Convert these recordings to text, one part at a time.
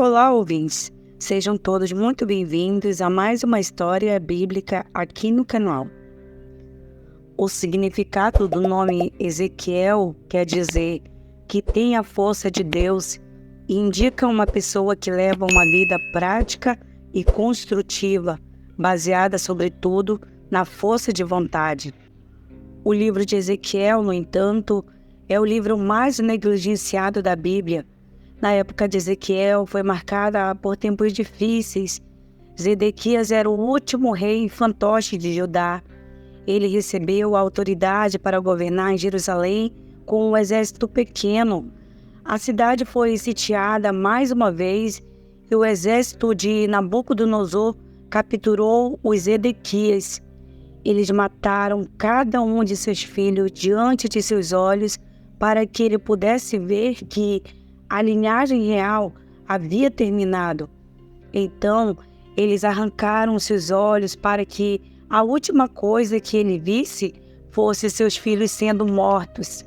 Olá, ouvintes! Sejam todos muito bem-vindos a mais uma história bíblica aqui no canal. O significado do nome Ezequiel quer dizer que tem a força de Deus e indica uma pessoa que leva uma vida prática e construtiva, baseada, sobretudo, na força de vontade. O livro de Ezequiel, no entanto, é o livro mais negligenciado da Bíblia. Na época de Ezequiel, foi marcada por tempos difíceis. Zedequias era o último rei fantoche de Judá. Ele recebeu a autoridade para governar em Jerusalém com um exército pequeno. A cidade foi sitiada mais uma vez e o exército de Nabucodonosor capturou os Zedequias. Eles mataram cada um de seus filhos diante de seus olhos para que ele pudesse ver que a linhagem real havia terminado. Então, eles arrancaram seus olhos para que a última coisa que ele visse fosse seus filhos sendo mortos.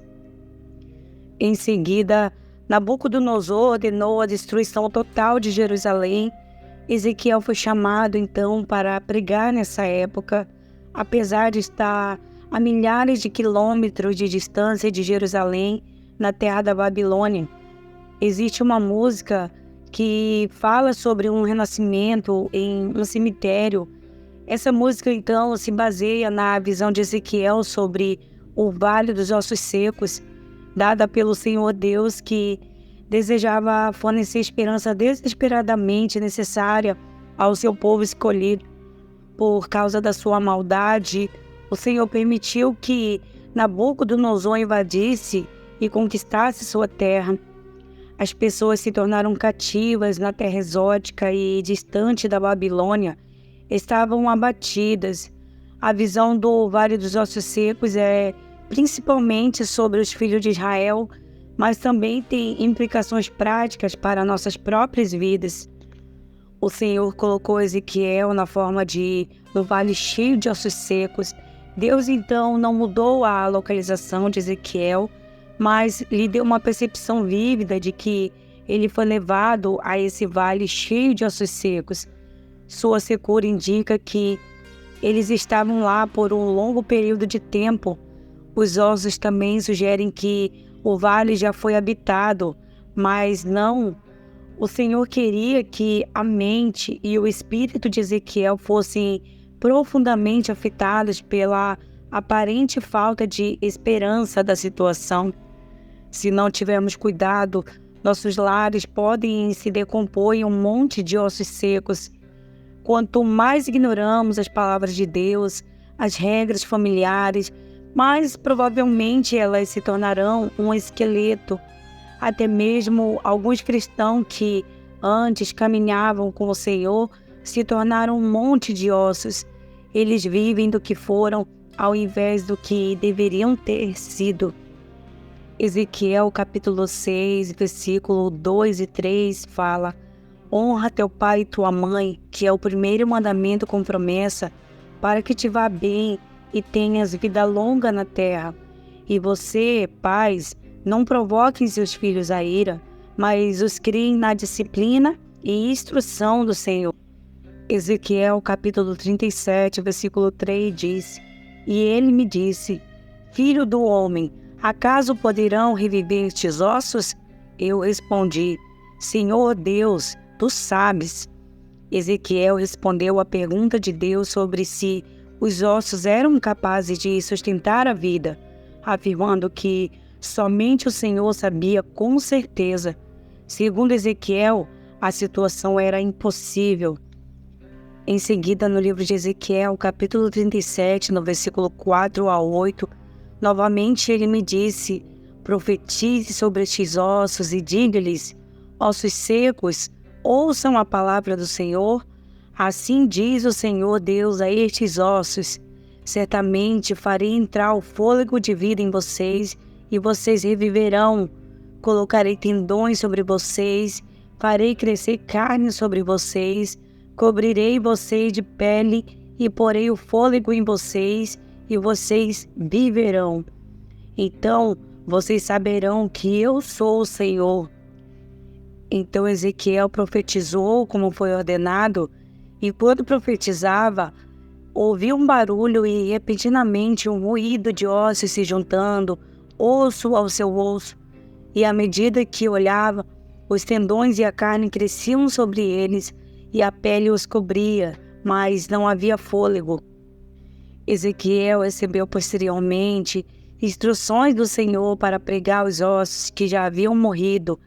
Em seguida, Nabucodonosor ordenou a destruição total de Jerusalém. Ezequiel foi chamado, então, para pregar nessa época, apesar de estar a milhares de quilômetros de distância de Jerusalém, na terra da Babilônia. Existe uma música que fala sobre um renascimento em um cemitério. Essa música, então, se baseia na visão de Ezequiel sobre o Vale dos Ossos Secos, dada pelo Senhor Deus, que desejava fornecer esperança desesperadamente necessária ao seu povo escolhido. Por causa da sua maldade, o Senhor permitiu que Nabucodonosor invadisse e conquistasse sua terra. As pessoas se tornaram cativas na terra exótica e distante da Babilônia. Estavam abatidas. A visão do Vale dos Ossos Secos é principalmente sobre os filhos de Israel, mas também tem implicações práticas para nossas próprias vidas. O Senhor colocou Ezequiel na forma de um vale cheio de ossos secos. Deus, então, não mudou a localização de Ezequiel, mas lhe deu uma percepção vívida de que ele foi levado a esse vale cheio de ossos secos. Sua secura indica que eles estavam lá por um longo período de tempo. Os ossos também sugerem que o vale já foi habitado, mas não. O Senhor queria que a mente e o espírito de Ezequiel fossem profundamente afetados pela aparente falta de esperança da situação. Se não tivermos cuidado, nossos lares podem se decompor em um monte de ossos secos. Quanto mais ignoramos as palavras de Deus, as regras familiares, mais provavelmente elas se tornarão um esqueleto. Até mesmo alguns cristãos que antes caminhavam com o Senhor se tornaram um monte de ossos. Eles vivem do que foram ao invés do que deveriam ter sido. Ezequiel capítulo 6, versículo 2 e 3 fala: honra teu pai e tua mãe, que é o primeiro mandamento com promessa, para que te vá bem e tenhas vida longa na terra. E você, pais, não provoquem seus filhos à ira, mas os criem na disciplina e instrução do Senhor. Ezequiel capítulo 37, versículo 3 diz: e ele me disse: filho do homem, acaso poderão reviver estes ossos? Eu respondi: Senhor Deus, tu sabes. Ezequiel respondeu à pergunta de Deus sobre se os ossos eram capazes de sustentar a vida, afirmando que somente o Senhor sabia com certeza. Segundo Ezequiel, a situação era impossível. Em seguida, no livro de Ezequiel, capítulo 37, no versículo 4 a 8, novamente ele me disse: profetize sobre estes ossos e diga-lhes: ossos secos, ouçam a palavra do Senhor. Assim diz o Senhor Deus a estes ossos: certamente farei entrar o fôlego de vida em vocês, e vocês reviverão. Colocarei tendões sobre vocês, farei crescer carne sobre vocês, cobrirei vocês de pele e porei o fôlego em vocês, e vocês viverão. Então vocês saberão que eu sou o Senhor. Então Ezequiel profetizou como foi ordenado, e quando profetizava, ouviu um barulho e repentinamente um ruído de ossos se juntando, osso ao seu osso. E à medida que olhava, os tendões e a carne cresciam sobre eles, e a pele os cobria, mas não havia fôlego. Ezequiel recebeu posteriormente instruções do Senhor para pregar os ossos que já haviam morrido.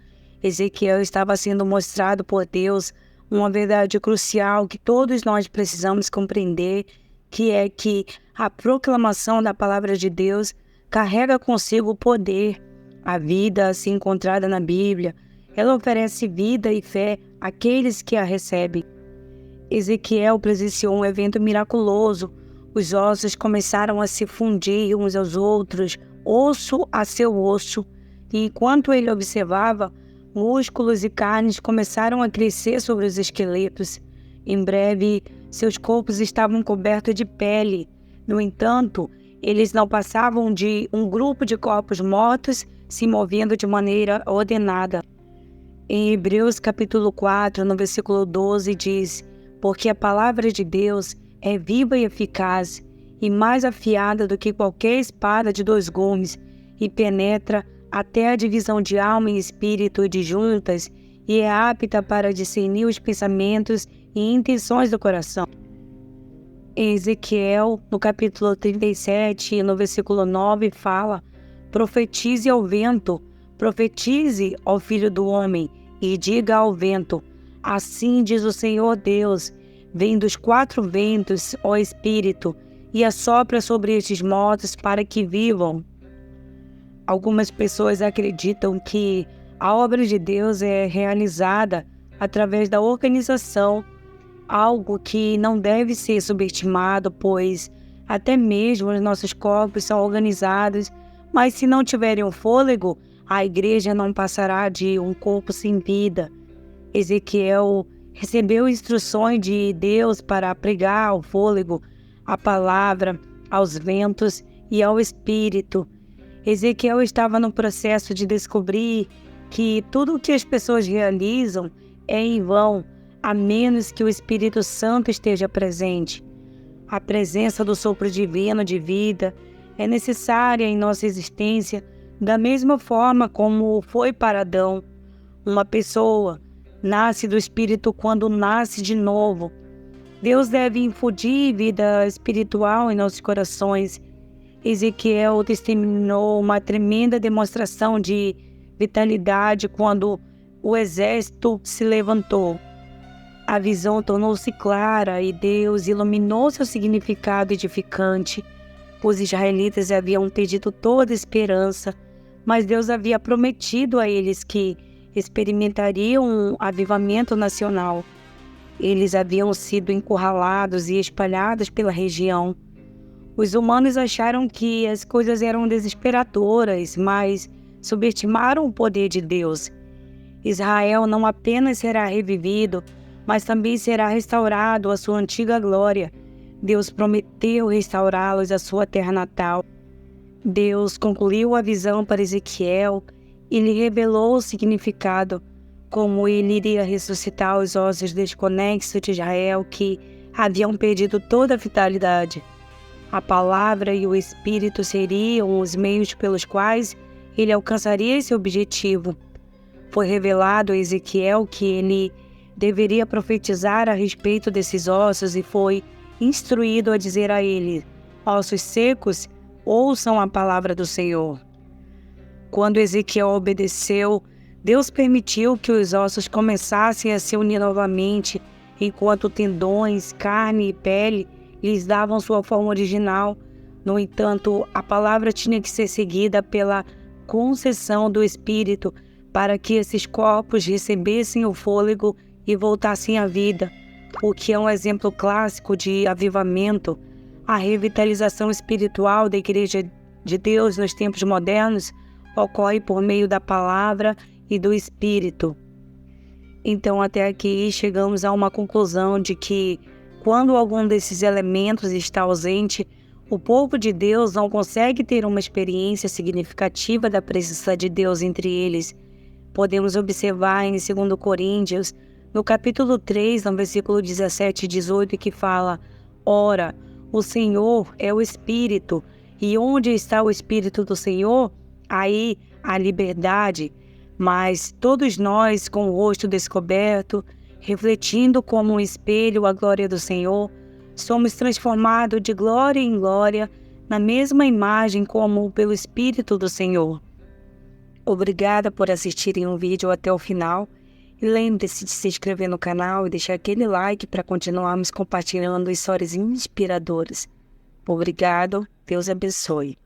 Ezequiel estava sendo mostrado por Deus uma verdade crucial que todos nós precisamos compreender, que é que a proclamação da palavra de Deus carrega consigo o poder. A vida, assim encontrada na Bíblia, ela oferece vida e fé àqueles que a recebem. Ezequiel presenciou um evento miraculoso. Os ossos começaram a se fundir uns aos outros, osso a seu osso, e enquanto ele observava, músculos e carnes começaram a crescer sobre os esqueletos. Em breve, seus corpos estavam cobertos de pele. No entanto, eles não passavam de um grupo de corpos mortos se movendo de maneira ordenada. Em Hebreus capítulo 4, no versículo 12, diz: porque a palavra de Deus é viva e eficaz, e mais afiada do que qualquer espada de 2 gumes, e penetra até a divisão de alma e espírito e de juntas, e é apta para discernir os pensamentos e intenções do coração. Em Ezequiel, no capítulo 37, no versículo 9, fala: profetize ao vento, profetize ao filho do homem, e diga ao vento: assim diz o Senhor Deus, vem dos 4 ventos, ó Espírito, e assopra sobre estes mortos para que vivam. Algumas pessoas acreditam que a obra de Deus é realizada através da organização, algo que não deve ser subestimado, pois até mesmo os nossos corpos são organizados, mas se não tiverem um fôlego, a igreja não passará de um corpo sem vida. Ezequiel recebeu instruções de Deus para pregar ao fôlego, a palavra, aos ventos e ao espírito. Ezequiel estava no processo de descobrir que tudo o que as pessoas realizam é em vão, a menos que o Espírito Santo esteja presente. A presença do sopro divino de vida é necessária em nossa existência, da mesma forma como foi para Adão. Uma pessoa nasce do Espírito quando nasce de novo. Deus deve infundir vida espiritual em nossos corações. Ezequiel testemunhou uma tremenda demonstração de vitalidade quando o exército se levantou. A visão tornou-se clara e Deus iluminou seu significado edificante. Os israelitas haviam perdido toda esperança, mas Deus havia prometido a eles que experimentariam um avivamento nacional. Eles haviam sido encurralados e espalhados pela região. Os humanos acharam que as coisas eram desesperadoras, mas subestimaram o poder de Deus. Israel não apenas será revivido, mas também será restaurado à sua antiga glória. Deus prometeu restaurá-los à sua terra natal. Deus concluiu a visão para Ezequiel e lhe revelou o significado, como ele iria ressuscitar os ossos desconexos de Israel que haviam perdido toda a vitalidade. A palavra e o Espírito seriam os meios pelos quais ele alcançaria esse objetivo. Foi revelado a Ezequiel que ele deveria profetizar a respeito desses ossos e foi instruído a dizer a ele: ossos secos, ouçam a palavra do Senhor. Quando Ezequiel obedeceu, Deus permitiu que os ossos começassem a se unir novamente, enquanto tendões, carne e pele lhes davam sua forma original. No entanto, a palavra tinha que ser seguida pela concessão do Espírito para que esses corpos recebessem o fôlego e voltassem à vida, o que é um exemplo clássico de avivamento. A revitalização espiritual da Igreja de Deus nos tempos modernos ocorre por meio da palavra e do Espírito. Então, até aqui chegamos a uma conclusão de que, quando algum desses elementos está ausente, o povo de Deus não consegue ter uma experiência significativa da presença de Deus entre eles. podemos observar em 2 Coríntios, no capítulo 3, no versículo 17 e 18, que fala: ora, o Senhor é o Espírito, e onde está o Espírito do Senhor, aí há liberdade. Mas todos nós, com o rosto descoberto, refletindo como um espelho a glória do Senhor, somos transformados de glória em glória, na mesma imagem como pelo Espírito do Senhor. Obrigada por assistirem o vídeo até o final. E lembre-se de se inscrever no canal e deixar aquele like para continuarmos compartilhando histórias inspiradoras. Obrigado, Deus abençoe.